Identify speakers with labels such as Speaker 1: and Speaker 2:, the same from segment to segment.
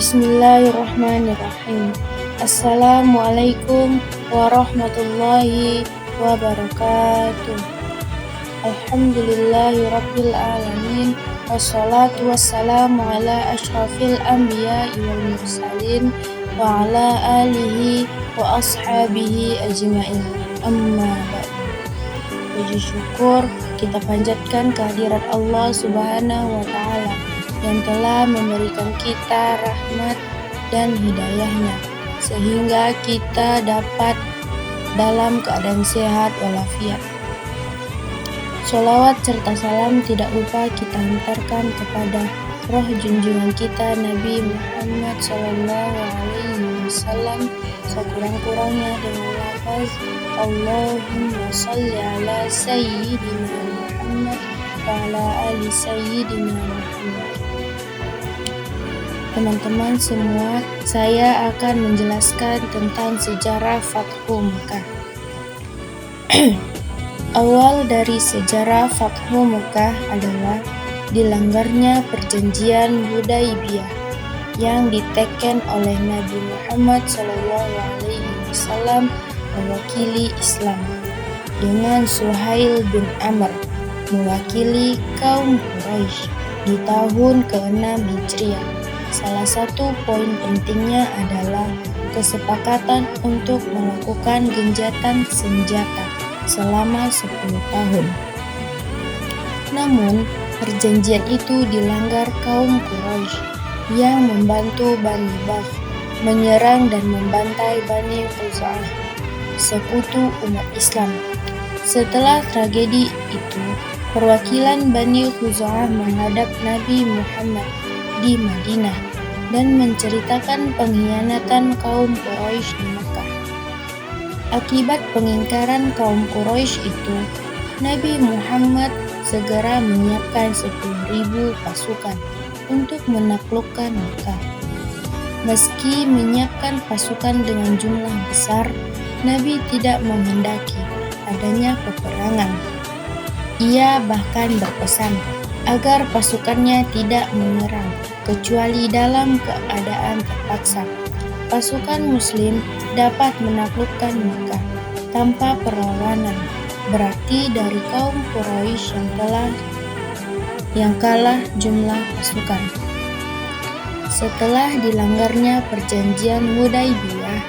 Speaker 1: Bismillahirrahmanirrahim. Assalamualaikum warahmatullahi wabarakatuh. Alhamdulillahi rabbil alamin. Wassalatu wassalamu ala ashrafil anbiya'i wal mursalin wa ala alihi wa ashabihi ajma'in. Amma ba'du. Puji syukur kita panjatkan kehadirat Allah Subhanahu wa ta'ala yang telah memberikan kita rahmat dan hidayahnya sehingga kita dapat dalam keadaan sehat walafiat. Sholawat serta salam tidak lupa kita hantarkan kepada roh junjungan kita Nabi Muhammad SAW sekurang-kurangnya dengan lafaz Allahumma sholli ala sayyidina Muhammad wa ala ali sayyidina Muhammad. Teman-teman semua, saya akan menjelaskan tentang sejarah Fathu Mekah. Awal dari sejarah Fathu Mekah adalah dilanggarnya perjanjian Hudaybiyah yang diteken oleh Nabi Muhammad SAW mewakili Islam dengan Suhail bin Amr mewakili kaum Quraisy di tahun ke-6 Hijriah. Salah satu poin pentingnya adalah kesepakatan untuk melakukan gencatan senjata selama 10 tahun. Namun, perjanjian itu dilanggar kaum Quraisy yang membantu Bani Bakr menyerang dan membantai Bani Khuza'ah, sekutu umat Islam. Setelah tragedi itu, perwakilan Bani Khuza'ah menghadap Nabi Muhammad di Madinah dan menceritakan pengkhianatan kaum Quraisy di Mekah. Akibat pengingkaran kaum Quraisy itu, Nabi Muhammad segera menyiapkan 10.000 pasukan untuk menaklukkan Mekah. Meski menyiapkan pasukan dengan jumlah besar, Nabi tidak menghendaki adanya peperangan. Ia bahkan berpesan agar pasukannya tidak menyerang kecuali dalam keadaan terpaksa. Pasukan Muslim dapat menaklukkan Mekah tanpa perlawanan, berarti dari kaum Quraisy yang kalah jumlah pasukan. Setelah dilanggarnya perjanjian Hudaybiyah,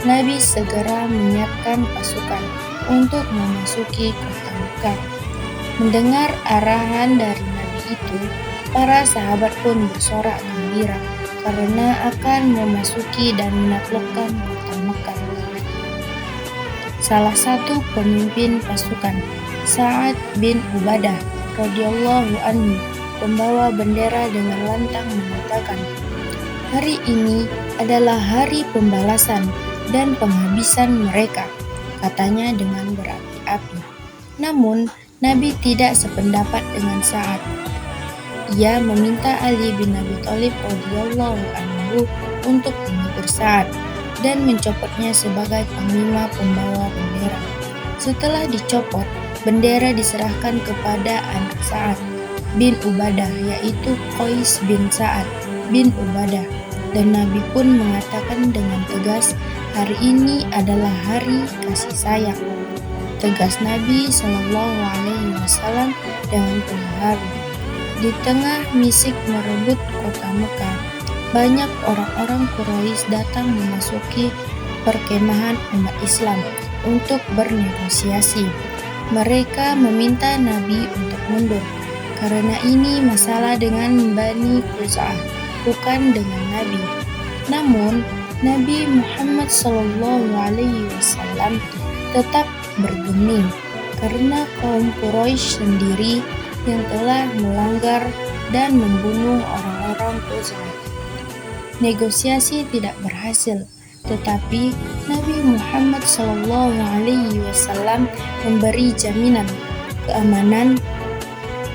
Speaker 1: Nabi segera menyiapkan pasukan untuk memasuki kota Mekah. Mendengar arahan dari Nabi itu, para sahabat pun bersorak gembira karena akan memasuki dan menaklukkan kota Mekah. Salah satu pemimpin pasukan, Sa'ad bin Ubadah radhiyallahu anhu, pembawa bendera dengan lantang mengatakan, "Hari ini adalah hari pembalasan dan penghabisan mereka," katanya dengan berapi-api. Namun, Nabi tidak sependapat dengan Sa'ad. Ia meminta Ali bin Abi Thalib radhiyallahu anhu untuk menegur Sa'ad dan mencopotnya sebagai panglima pembawa bendera. Setelah dicopot, bendera diserahkan kepada anak Sa'ad bin Ubadah, yaitu Qais bin Sa'ad bin Ubadah, dan Nabi pun mengatakan dengan tegas, "Hari ini adalah hari kasih sayang." Tegas Nabi SAW dengan penuh haru. Di tengah misik merebut kota Mekah, banyak orang-orang Quraisy datang memasuki perkemahan umat Islam untuk bernegosiasi. Mereka meminta Nabi untuk mundur, karena ini masalah dengan Bani Khuza'ah, bukan dengan Nabi. Namun, Nabi Muhammad SAW tetap bergeming karena kaum Quraisy sendiri yang telah melanggar dan membunuh orang-orang Khuza'ah. Negosiasi tidak berhasil, tetapi Nabi Muhammad SAW memberi jaminan keamanan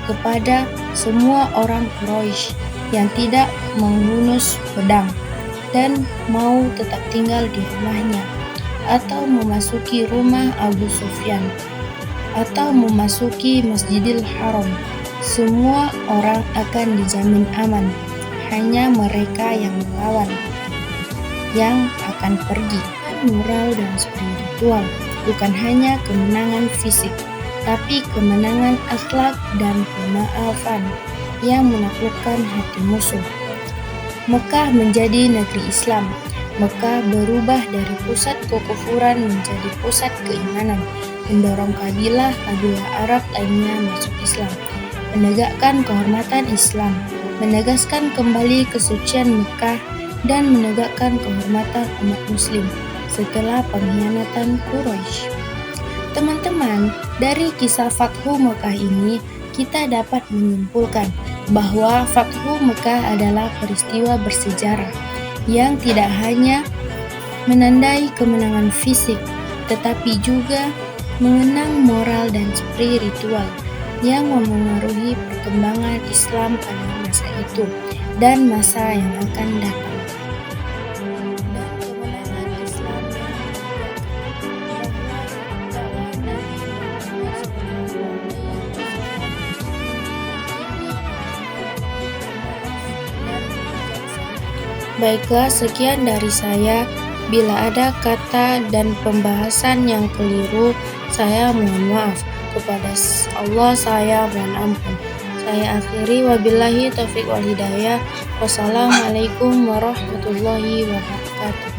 Speaker 1: kepada semua orang Quraisy yang tidak menghunus pedang dan mau tetap tinggal di rumahnya, atau memasuki rumah Abu Sufyan, atau memasuki Masjidil Haram. Semua orang akan dijamin aman. hanya mereka yang melawan yang akan pergi. Moral dan spiritual bukan hanya kemenangan fisik, tapi kemenangan akhlak dan pemaafan yang menaklukkan hati musuh. Mekah menjadi negeri Islam. Mekah berubah dari pusat kekufuran menjadi pusat keimanan, mendorong kabilah-kabilah Arab lainnya masuk Islam, menegakkan kehormatan Islam, menegaskan kembali kesucian Mekah, dan menegakkan kehormatan umat muslim setelah pengkhianatan Quraisy. Teman-teman, dari kisah Fathu Mekah ini kita dapat menyimpulkan bahwa Fathu Mekah adalah peristiwa bersejarah yang tidak hanya menandai kemenangan fisik, tetapi juga mengenang moral dan spiritual yang memengaruhi perkembangan Islam pada masa itu dan masa yang akan datang. Baiklah, sekian dari saya. Bila ada kata dan pembahasan yang keliru, saya mohon maaf. Kepada Allah saya mohon ampun. Saya akhiri, wabillahi taufiq wal hidayah. Wassalamualaikum warahmatullahi wabarakatuh.